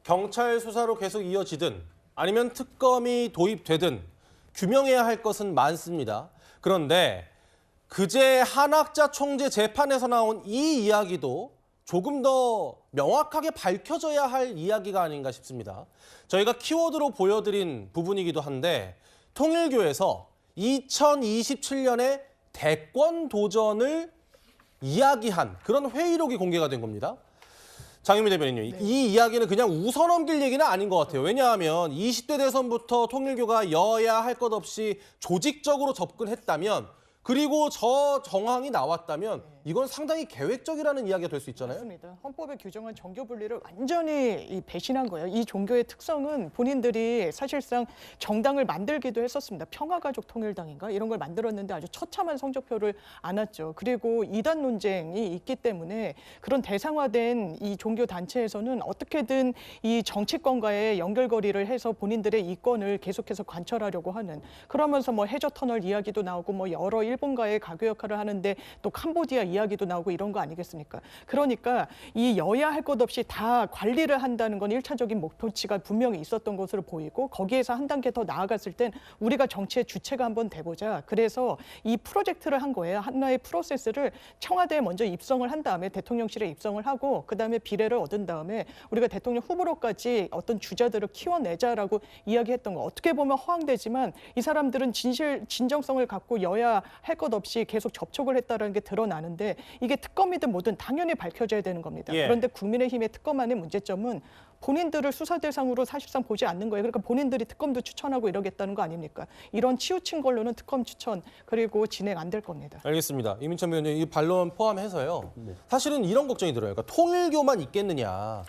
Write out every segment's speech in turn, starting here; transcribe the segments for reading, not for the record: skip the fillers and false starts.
경찰 수사로 계속 이어지든 아니면 특검이 도입되든 규명해야 할 것은 많습니다. 그런데 그제 한학자 총재 재판에서 나온 이 이야기도 조금 더 명확하게 밝혀져야 할 이야기가 아닌가 싶습니다. 저희가 키워드로 보여드린 부분이기도 한데 통일교에서 2027년에 대권 도전을 이야기한 그런 회의록이 공개가 된 겁니다. 장윤미 대변인님, 네. 이 이야기는 그냥 웃어 넘길 얘기는 아닌 것 같아요. 왜냐하면 20대 대선부터 통일교가 여야 할 것 없이 조직적으로 접근했다면, 그리고 저 정황이 나왔다면 이건 상당히 계획적이라는 이야기가 될 수 있잖아요. 맞습니다. 헌법에 규정한 종교 분리를 완전히 배신한 거예요. 이 종교의 특성은 본인들이 사실상 정당을 만들기도 했었습니다. 평화가족통일당인가 이런 걸 만들었는데 아주 처참한 성적표를 안았죠. 그리고 이단 논쟁이 있기 때문에 그런 대상화된 이 종교 단체에서는 어떻게든 이 정치권과의 연결고리를 해서 본인들의 이권을 계속해서 관철하려고 하는, 그러면서 뭐 해저 터널 이야기도 나오고 뭐 여러 일본과의 가교 역할을 하는데 또 캄보디아 이야기도 나오고 이런 거 아니겠습니까? 그러니까 이 여야 할 것 없이 다 관리를 한다는 건 1차적인 목표치가 분명히 있었던 것으로 보이고, 거기에서 한 단계 더 나아갔을 땐 우리가 정치의 주체가 한번 돼보자. 그래서 이 프로젝트를 한 거예요. 하나의 프로세스를 청와대에 먼저 입성을 한 다음에 대통령실에 입성을 하고 그다음에 비례를 얻은 다음에 우리가 대통령 후보로까지 어떤 주자들을 키워내자라고 이야기했던 거. 어떻게 보면 허황되지만 이 사람들은 진정성을 갖고 여야 할 것 없이 계속 접촉을 했다는 게 드러나는데, 이게 특검이든 뭐든 당연히 밝혀져야 되는 겁니다. 예. 그런데 국민의힘의 특검안의 문제점은 본인들을 수사 대상으로 사실상 보지 않는 거예요. 그러니까 본인들이 특검도 추천하고 이러겠다는 거 아닙니까? 이런 치우친 걸로는 특검 추천 그리고 진행 안 될 겁니다. 알겠습니다. 이민찬 위원님, 이 반론 포함해서요. 사실은 이런 걱정이 들어요. 그러니까 통일교만 있겠느냐.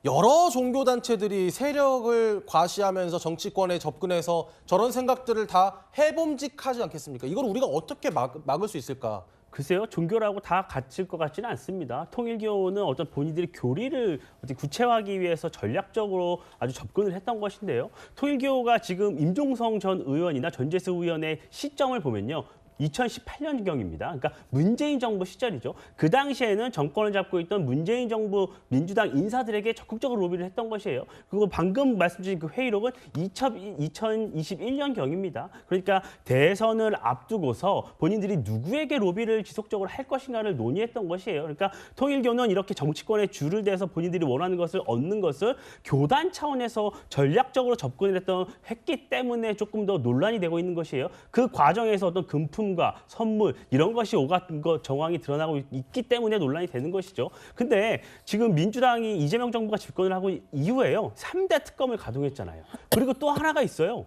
여러 종교단체들이 세력을 과시하면서 정치권에 접근해서 저런 생각들을 다 해봄직하지 않겠습니까? 이걸 우리가 어떻게 막을 수 있을까? 글쎄요, 종교라고 다 갇힐 것 같지는 않습니다. 통일교는 어떤 본인들이 교리를 어떻게 구체화하기 위해서 전략적으로 아주 접근을 했던 것인데요. 통일교가 지금 임종성 전 의원이나 전재수 의원의 시점을 보면요. 2018년경입니다. 그러니까 문재인 정부 시절이죠. 그 당시에는 정권을 잡고 있던 문재인 정부 민주당 인사들에게 적극적으로 로비를 했던 것이에요. 그리고 방금 말씀드린 그 회의록은 2021년경입니다. 그러니까 대선을 앞두고서 본인들이 누구에게 로비를 지속적으로 할 것인가를 논의했던 것이에요. 그러니까 통일교는 이렇게 정치권에 줄을 대서 본인들이 원하는 것을 얻는 것을 교단 차원에서 전략적으로 접근을 했기 때문에 조금 더 논란이 되고 있는 것이에요. 그 과정에서 어떤 금품과 선물 이런 것이 오가는 것 정황이 드러나고 있기 때문에 논란이 되는 것이죠. 근데 지금 민주당이 이재명 정부가 집권을 하고 이후에요. 3대 특검을 가동했잖아요. 그리고 또 하나가 있어요.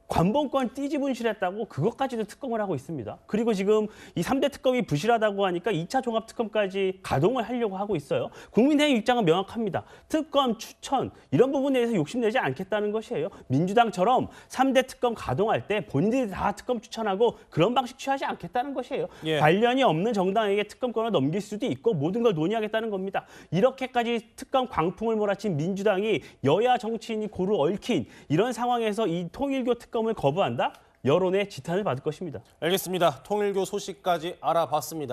관본권 띠지분실했다고 그것까지도 특검을 하고 있습니다. 그리고 지금 이 3대 특검이 부실하다고 하니까 2차 종합특검까지 가동을 하려고 하고 있어요. 국민의힘 입장은 명확합니다. 특검, 추천 이런 부분에 대해서 욕심내지 않겠다는 것이에요. 민주당처럼 3대 특검 가동할 때 본인들이 다 특검 추천하고 그런 방식 취하지 않겠다는 것이에요. 예. 관련이 없는 정당에게 특검권을 넘길 수도 있고 모든 걸 논의하겠다는 겁니다. 이렇게까지 특검 광풍을 몰아친 민주당이 여야 정치인이 고루 얽힌 이런 상황에서 이 통일교 특검을 거부한다? 여론의 지탄을 받을 것입니다. 알겠습니다. 통일교 소식까지 알아봤습니다.